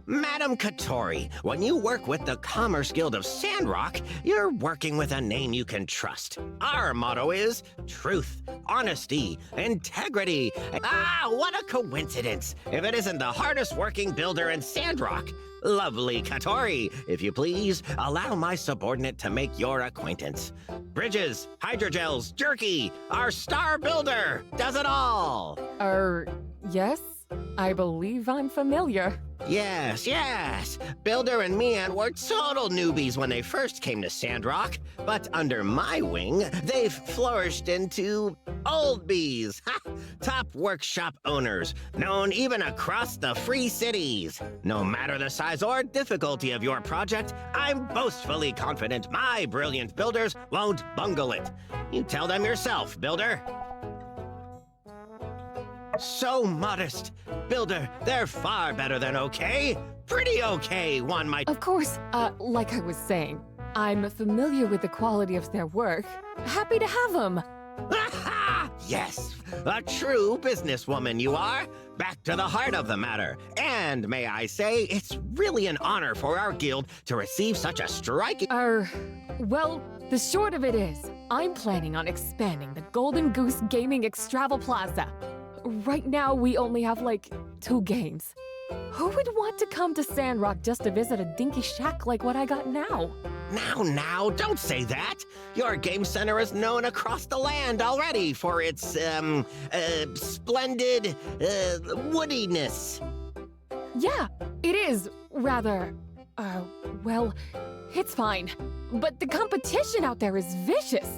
Madam Catori, when you work with the Commerce Guild of Sandrock, you're working with a name you can trust. Our motto is truth, honesty, integrity. Ah, what a coincidence! If it isn't the hardest working builder in Sandrock. Lovely Catori, if you please, allow my subordinate to make your acquaintance. Bridges, hydrogels, jerky, our star builder does it all. Yes? I believe I'm familiar. Yes. Builder and Mian were total newbies when they first came to Sandrock, but under my wing, they've flourished into old bees. Top workshop owners, known even across the free cities. No matter the size or difficulty of your project, I'm boastfully confident my brilliant builders won't bungle it. You tell them yourself, builder. So modest. Builder, they're far better than okay. Pretty okay, one might— Of course, like I was saying, I'm familiar with the quality of their work. Happy to have them. Aha! Yes, a true businesswoman you are. Back to the heart of the matter. And may I say, it's really an honor for our guild to receive such a striking— Well, the short of it is, I'm planning on expanding the Golden Goose Gaming Extravel Plaza. Right now, we only have, like, 2 games. Who would want to come to Sandrock just to visit a dinky shack like what I got now? Now, don't say that! Your game center is known across the land already for its, splendid, woodiness. Yeah, it is, rather, well, it's fine. But the competition out there is vicious.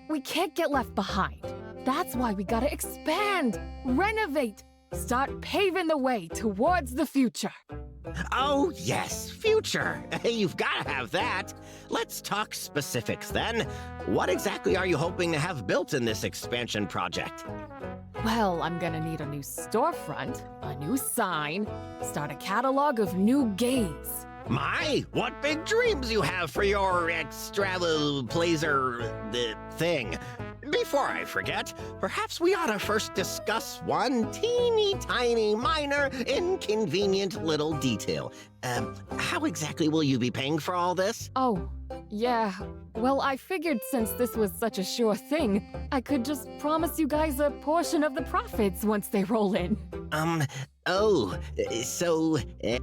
We can't get left behind. That's why we gotta expand, renovate, start paving the way towards the future. Oh, yes, future. You've gotta have that. Let's talk specifics then. What exactly are you hoping to have built in this expansion project? Well, I'm gonna need a new storefront, a new sign, start a catalog of new games. My, what big dreams you have for your thing. Before I forget, perhaps we ought to first discuss one teeny tiny minor inconvenient little detail. How exactly will you be paying for all this? Oh, yeah. Well, I figured since this was such a sure thing, I could just promise you guys a portion of the profits once they roll in. So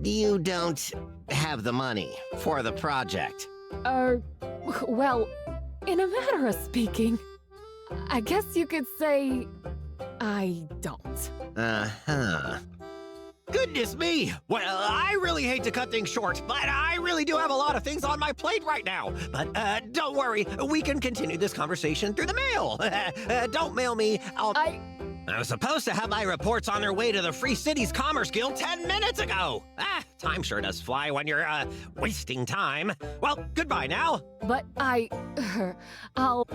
you don't have the money for the project? Well, in a manner of speaking, I guess you could say I don't. Uh-huh. Goodness me! Well, I really hate to cut things short, but I really do have a lot of things on my plate right now. But don't worry, we can continue this conversation through the mail. Don't mail me, I was supposed to have my reports on their way to the Free Cities Commerce Guild 10 minutes ago. Time sure does fly when you're, wasting time. Well, goodbye now. But I'll...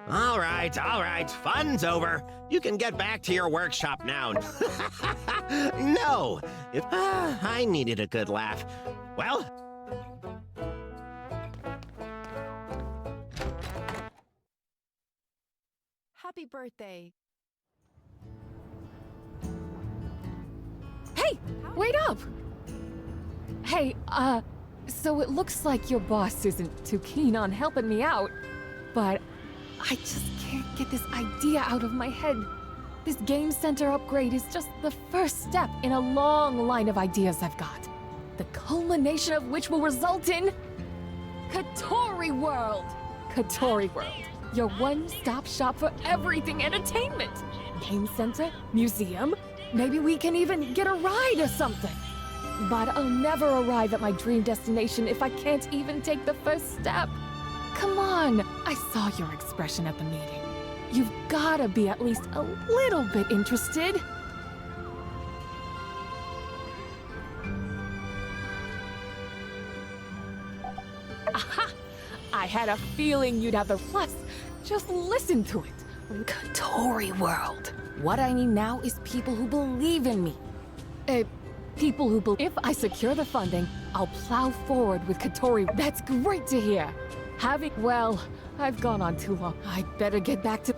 All right, fun's over. You can get back to your workshop now. No, I needed a good laugh. Well... Happy birthday. Hey, wait up! Hey, so it looks like your boss isn't too keen on helping me out, but I just can't get this idea out of my head. This game center upgrade is just the first step in a long line of ideas I've got, the culmination of which will result in Catori World! Catori World, your one-stop shop for everything entertainment. Game center, museum, maybe we can even get a ride or something. But I'll never arrive at my dream destination if I can't even take the first step. Come on, I saw your expression at the meeting. You've gotta be at least a little bit interested. Aha! I had a feeling you'd have the plus. Just listen to it. Catori World. What I need now is people who believe in me. People who believe. If I secure the funding, I'll plow forward with Catori. That's great to hear. Well, I've gone on too long. I'd better get back to...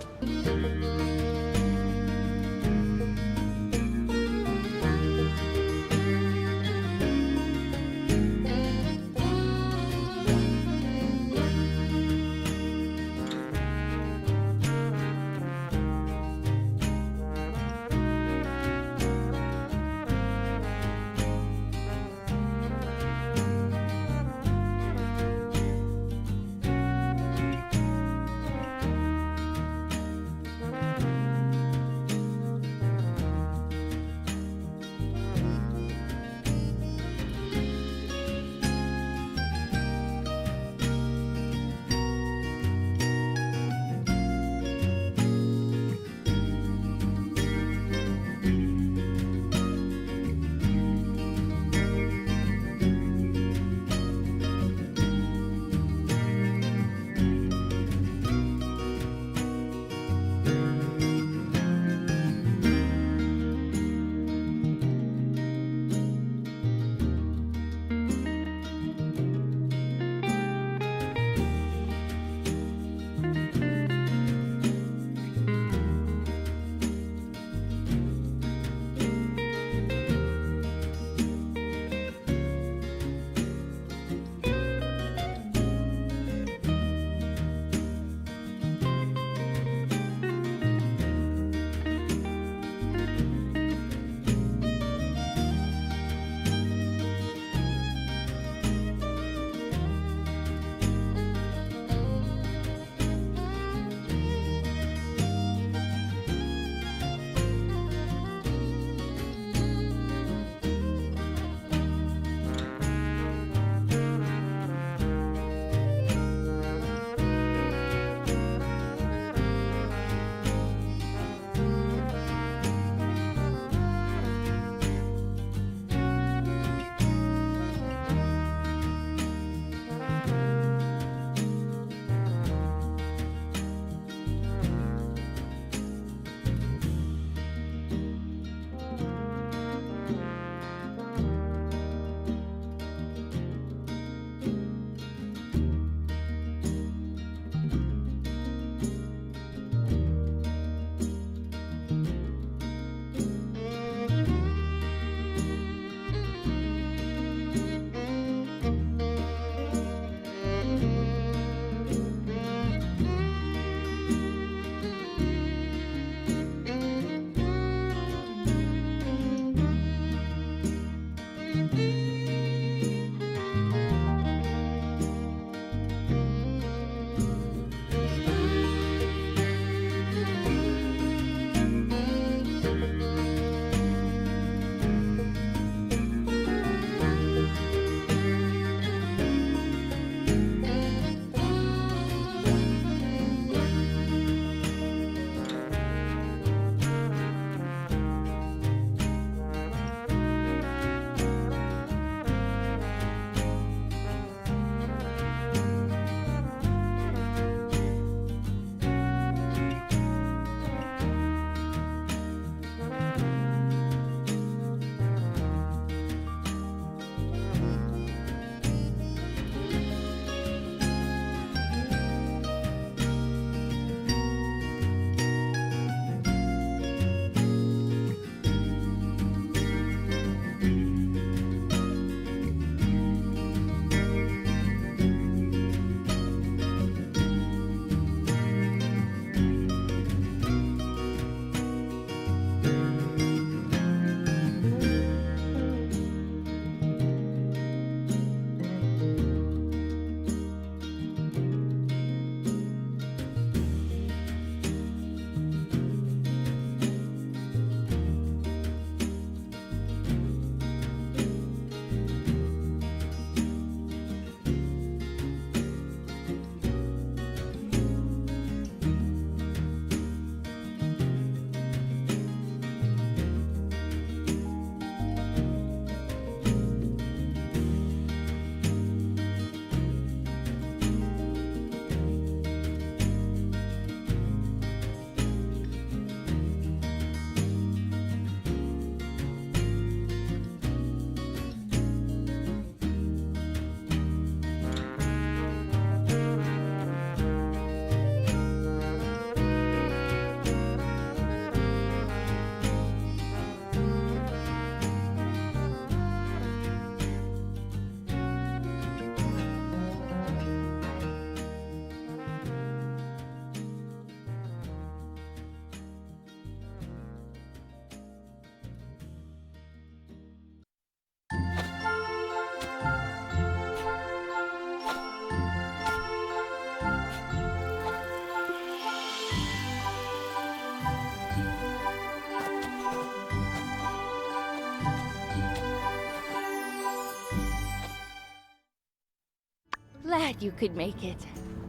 glad you could make it.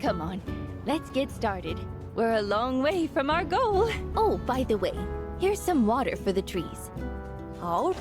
Come on, let's get started. We're a long way from our goal. Oh, by the way, here's some water for the trees. Oh.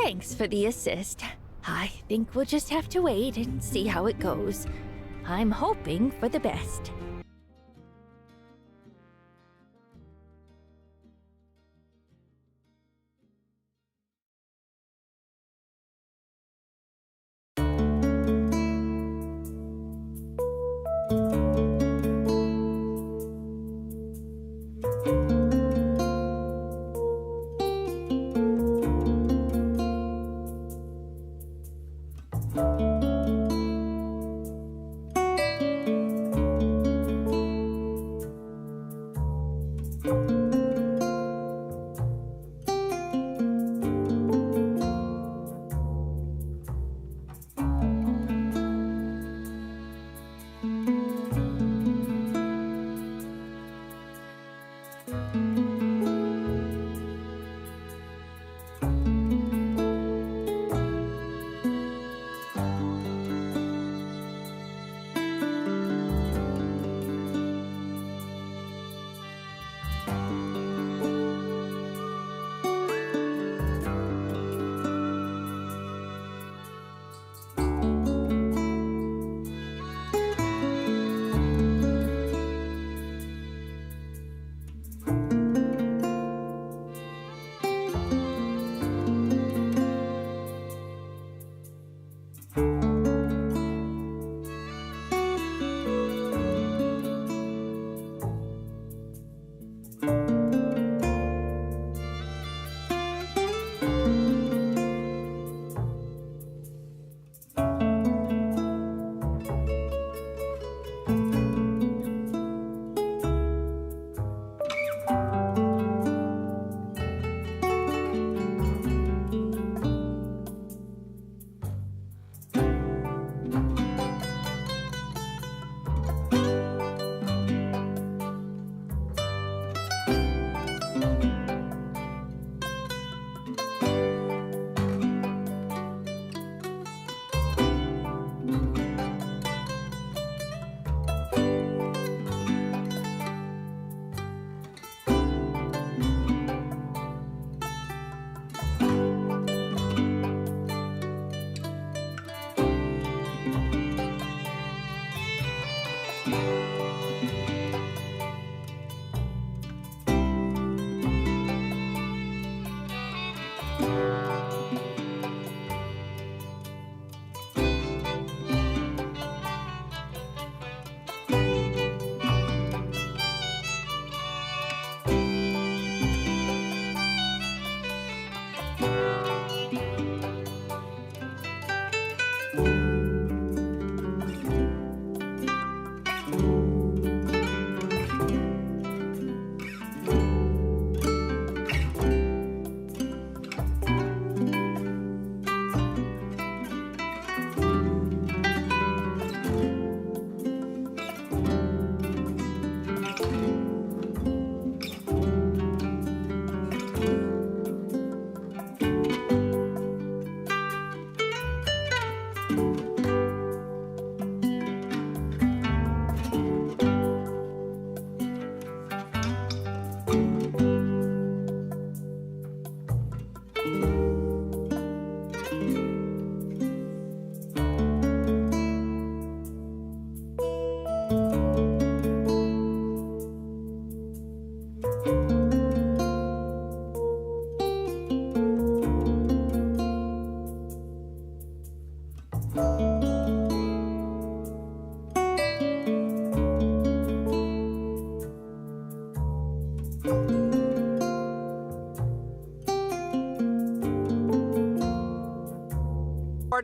Thanks for the assist. I think we'll just have to wait and see how it goes. I'm hoping for the best.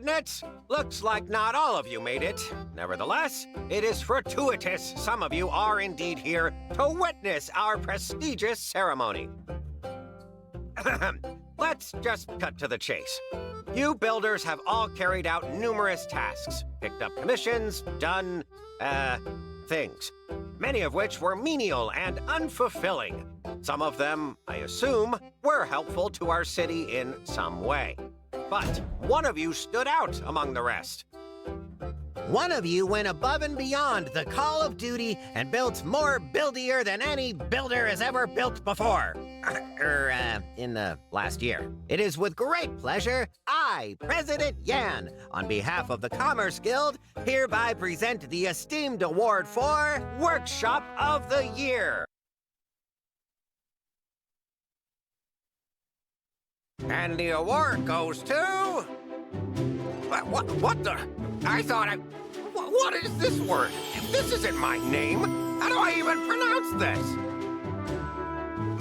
subordinates. Looks like not all of you made it. Nevertheless, it is fortuitous some of you are indeed here to witness our prestigious ceremony. Let's just cut to the chase. You builders have all carried out numerous tasks, picked up commissions, done, things. Many of which were menial and unfulfilling. Some of them, I assume, were helpful to our city in some way. But one of you stood out among the rest. One of you went above and beyond the call of duty and built more buildier than any builder has ever built before. In the last year. It is with great pleasure, I, President Yan, on behalf of the Commerce Guild, hereby present the esteemed award for Workshop of the Year. And the award goes to... What the... I thought I... What is this word? This isn't my name. How do I even pronounce this?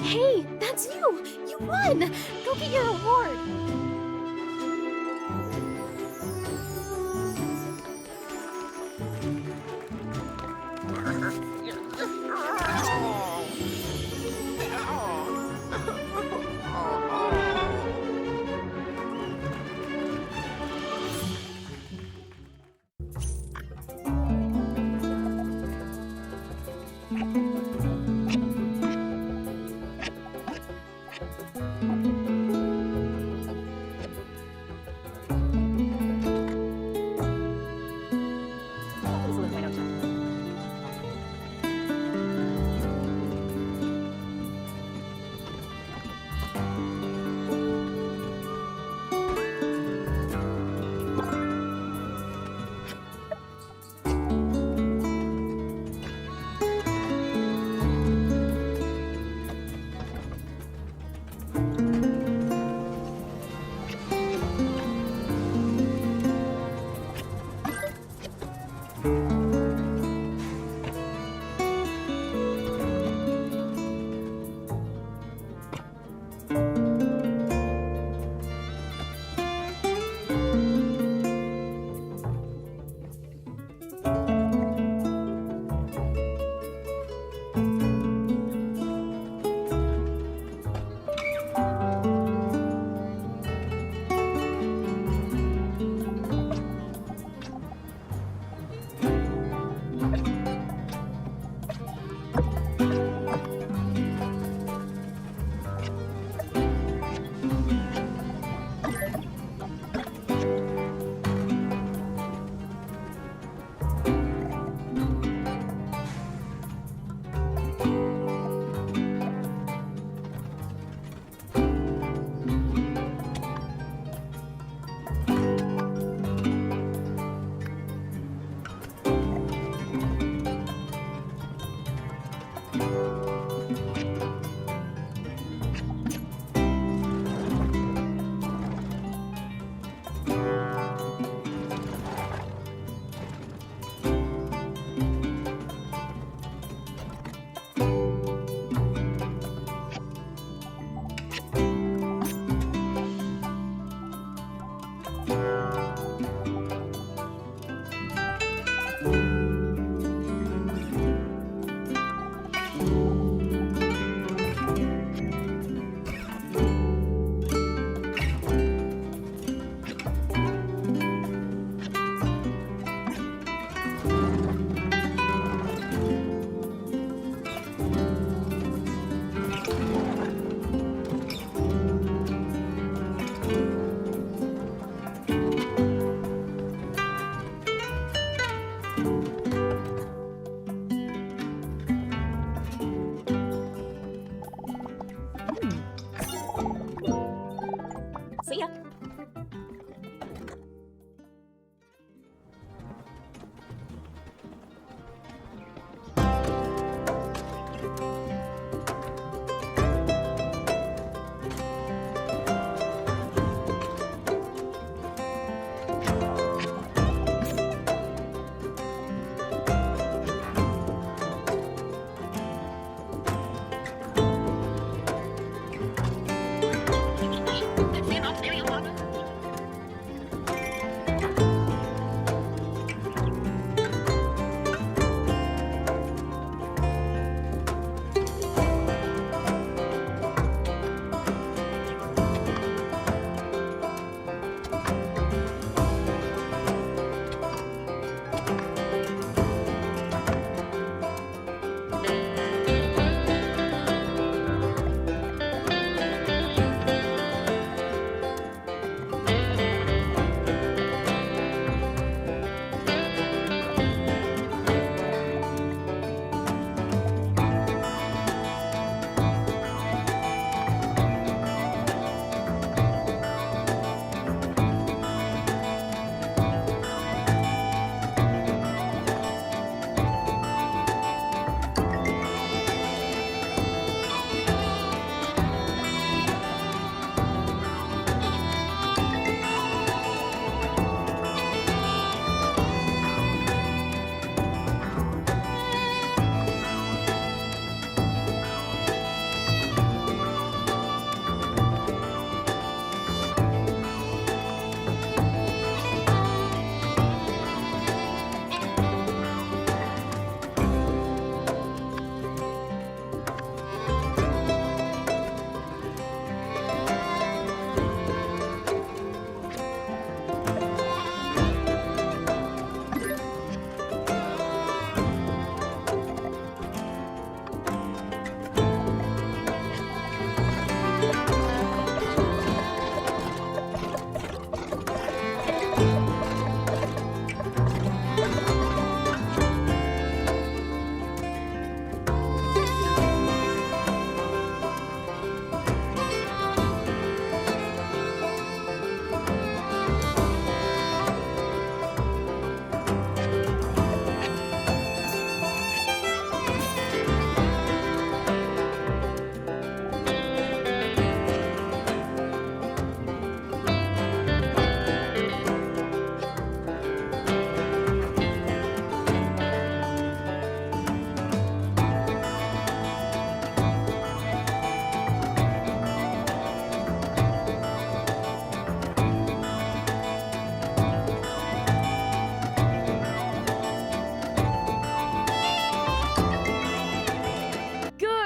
Hey, that's you! You won! Go get your award!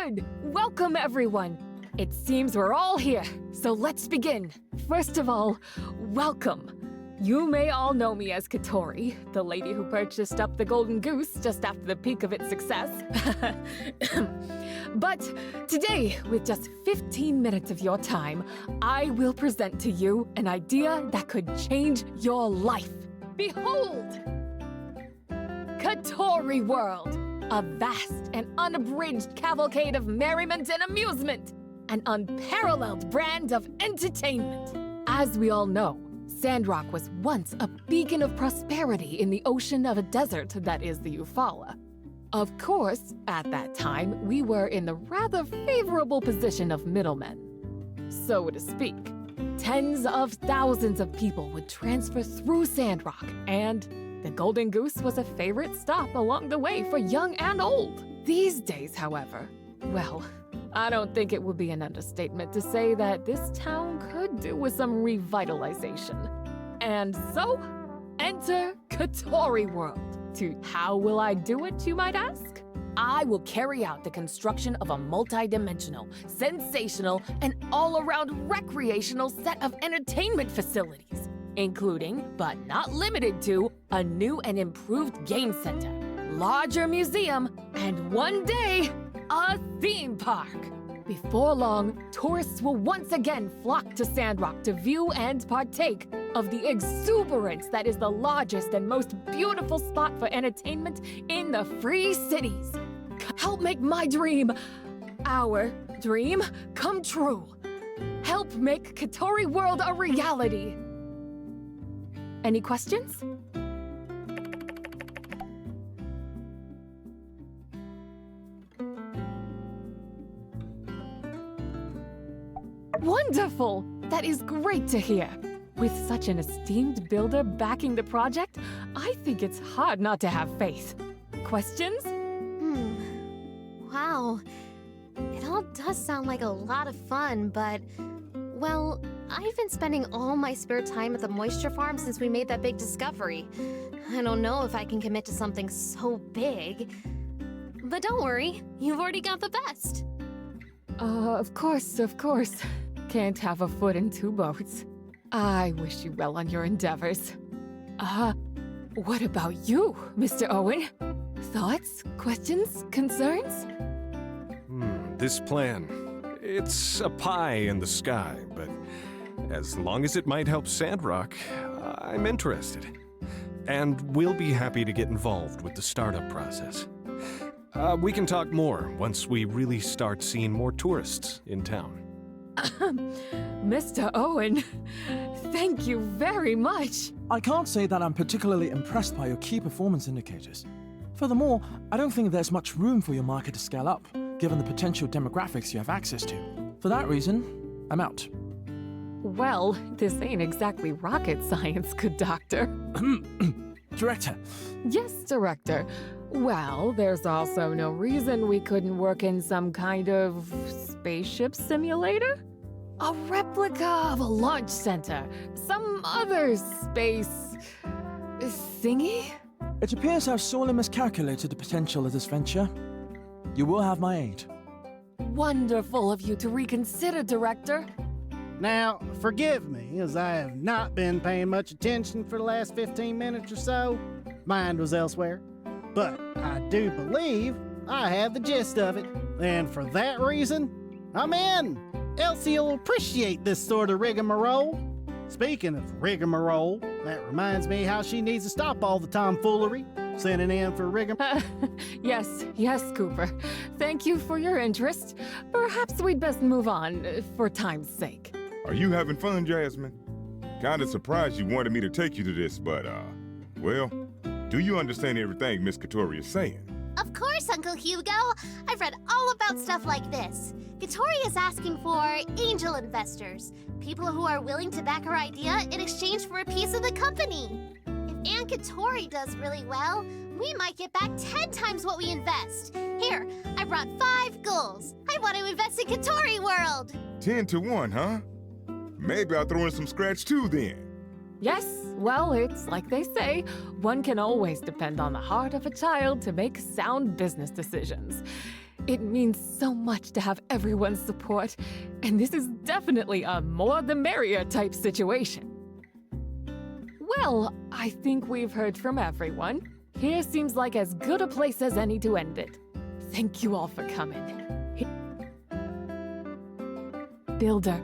Good! Welcome, everyone! It seems we're all here, so let's begin. First of all, welcome. You may all know me as Catori, the lady who purchased up the Golden Goose just after the peak of its success. But today, with just 15 minutes of your time, I will present to you an idea that could change your life. Behold! Catori World! A vast and unabridged cavalcade of merriment and amusement! An unparalleled brand of entertainment! As we all know, Sandrock was once a beacon of prosperity in the ocean of a desert that is the Eufaula. Of course, at that time, we were in the rather favorable position of middlemen. So to speak, tens of thousands of people would transfer through Sandrock, and the Golden Goose was a favorite stop along the way for young and old. These days, however, well, I don't think it would be an understatement to say that this town could do with some revitalization. And so, enter Catori World. How will I do it, you might ask? I will carry out the construction of a multi-dimensional, sensational, and all-around recreational set of entertainment facilities, including, but not limited to, a new and improved game center, larger museum, and one day, a theme park. Before long, tourists will once again flock to Sandrock to view and partake of the exuberance that is the largest and most beautiful spot for entertainment in the Free Cities. Help make my dream, our dream, come true. Help make Catori World a reality. Any questions? Wonderful! That is great to hear. With such an esteemed builder backing the project, I think it's hard not to have faith. Questions? Wow. It all does sound like a lot of fun, but... well, I've been spending all my spare time at the moisture farm since we made that big discovery. I don't know if I can commit to something so big. But don't worry, you've already got the best. Of course. Can't have a foot in two boats. I wish you well on your endeavors. What about you, Mr. Owen? Thoughts, questions, concerns? This plan, it's a pie in the sky, but as long as it might help Sandrock, I'm interested. And we'll be happy to get involved with the startup process. We can talk more once we really start seeing more tourists in town. Mr. Owen, thank you very much. I can't say that I'm particularly impressed by your key performance indicators. Furthermore, I don't think there's much room for your market to scale up, given the potential demographics you have access to. For that reason, I'm out. Well, this ain't exactly rocket science, good doctor. Director. Yes, Director. Well, there's also no reason we couldn't work in some kind of spaceship simulator? A replica of a launch center. Some other space... thingy? It appears I've sorely miscalculated the potential of this venture. You will have my aid. Wonderful of you to reconsider, Director. Now, forgive me, as I have not been paying much attention for the last 15 minutes or so. Mind was elsewhere. But I do believe I have the gist of it. And for that reason, I'm in. Elsie will appreciate this sort of rigmarole. Speaking of rigmarole, that reminds me how she needs to stop all the tomfoolery. Sending in for rigmarole. Yes, Cooper. Thank you for your interest. Perhaps we'd best move on, for time's sake. Are you having fun, Jasmine? Kinda surprised you wanted me to take you to this, but, well, do you understand everything Miss Catori is saying? Of course, Uncle Hugo. I've read all about stuff like this. Catori is asking for angel investors, people who are willing to back her idea in exchange for a piece of the company. If Aunt Catori does really well, we might get back 10 times what we invest. Here, I brought 5 goals. I want to invest in Catori World. 10 to 1, huh? Maybe I'll throw in some scratch too then. Yes, well, it's like they say, one can always depend on the heart of a child to make sound business decisions. It means so much to have everyone's support, and this is definitely a more the merrier type situation. Well, I think we've heard from everyone. Here seems like as good a place as any to end it. Thank you all for coming. Builder,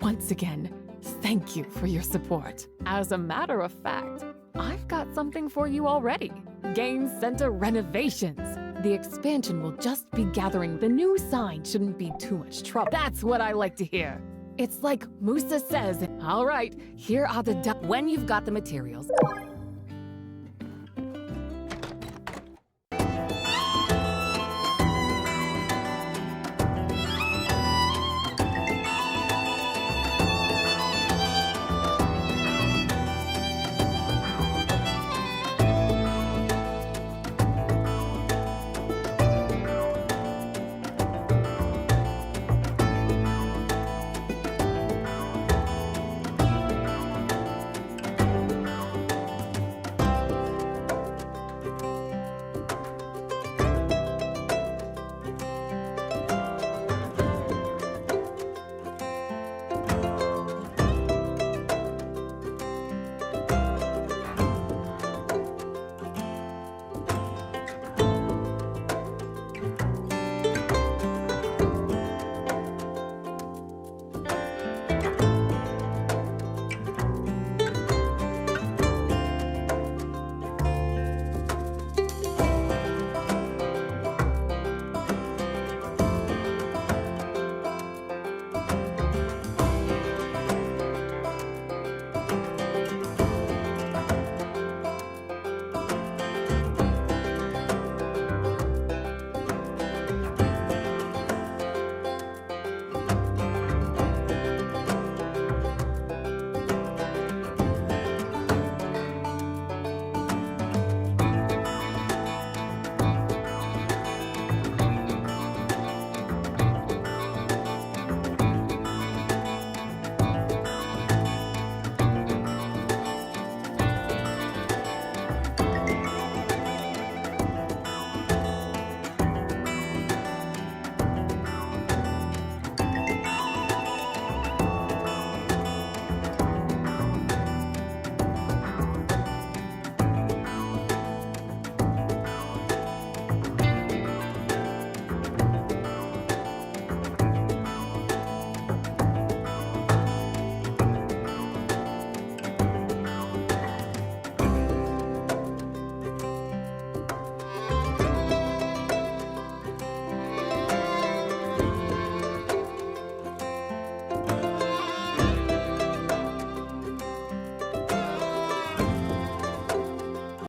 once again, thank you for your support. As a matter of fact, I've got something for you already. Game Center renovations. The expansion will just be gathering. The new sign shouldn't be too much trouble. That's what I like to hear. It's like Musa says. All right, here are the when you've got the materials.